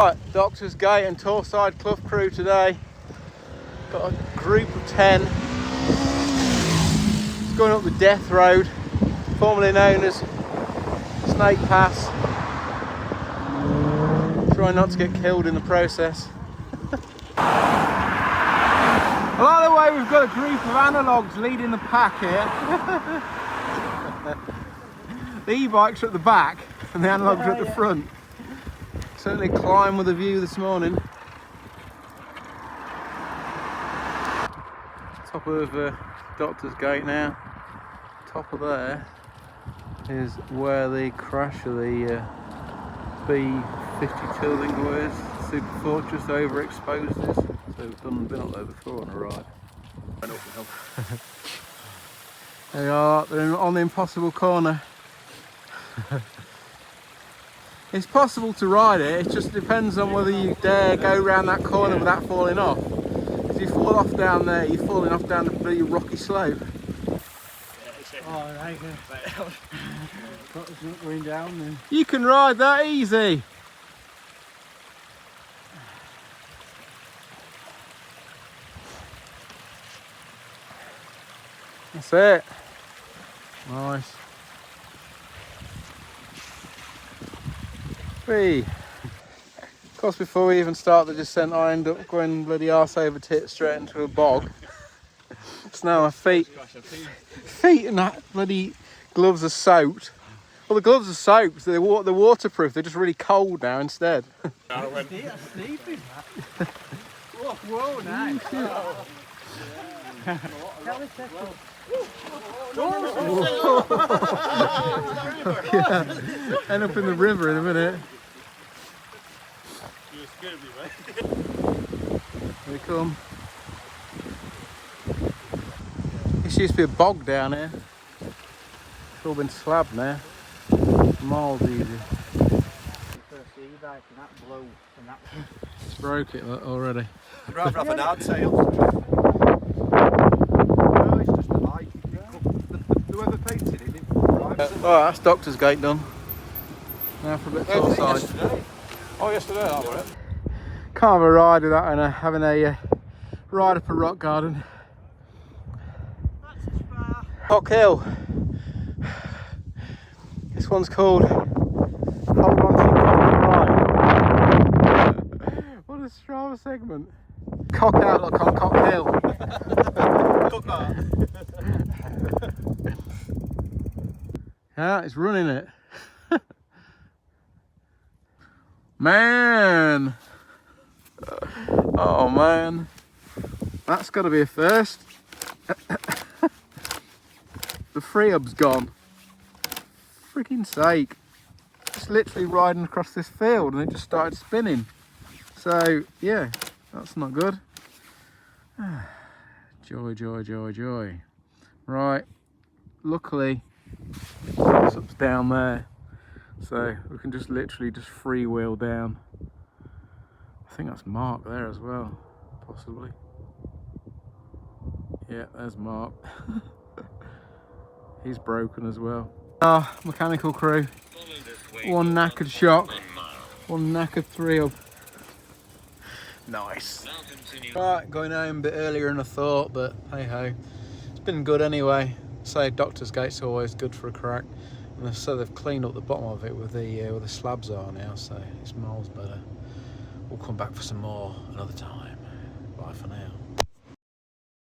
Right, Doctor's Gate and Torside Clough crew today. Got a group of 10. It's going up the Death Road, formerly known as Snake Pass. Trying not to get killed in the process. I like the way we've got a group of analogues leading the pack here. The e-bikes are at the back and the analogues are at the front. Certainly climb with a view this morning. Top of Doctor's Gate now. Top of there is where the crash of the B52 I think it was, Super Fortress overexposed is. So we've been up there before on a ride. There we are, they're on the impossible corner. It's possible to ride it, it just depends on whether you dare go round that corner without falling off. If you fall off down there, you're falling off down the bloody rocky slope. Oh, right. It's not going down then. You can ride that easy. That's it. Nice. Whee. Of course, before we even start the descent, I end up going bloody arse over tit straight into a bog. So now my feet and that bloody gloves are soaked. Well, the gloves are soaked, so they're waterproof, they're just really cold now instead. Whoa, nice. Yeah, end up in the river in a minute. You scared me, mate. Here we come. This used to be a bog down here. It's all been slabbed now. Miles easy. It's broke it already. I'd rather have an hardtail. No, it's just a bike. Whoever painted it didn't drive. Alright, that's Doctor's Gate done. Now for a bit of Torside. Yesterday that was it. Can't have a ride without having a ride up a rock garden. Cock Hill. This one's called Hold On to Your Cock and Ride. What a Strava segment. Cock outlook on Cock Hill. Yeah, it's running it. Man! Oh man, that's got to be a first. The free hub's gone. Freaking sake. Just literally riding across this field and it just started spinning. So yeah, that's not good. Joy, joy, joy, joy. Right, luckily this up's down there. So we can just literally just freewheel down. I think that's Mark there as well, possibly. Yeah, there's Mark. He's broken as well. Mechanical crew. One knackered shock, one knackered three up. Nice. Right, going home a bit earlier than I thought, but hey ho. It's been good anyway. Say Doctor's Gate's always good for a crack. And so they've cleaned up the bottom of it with the slabs are now, so it's miles better. We'll come back for some more another time. Bye for now.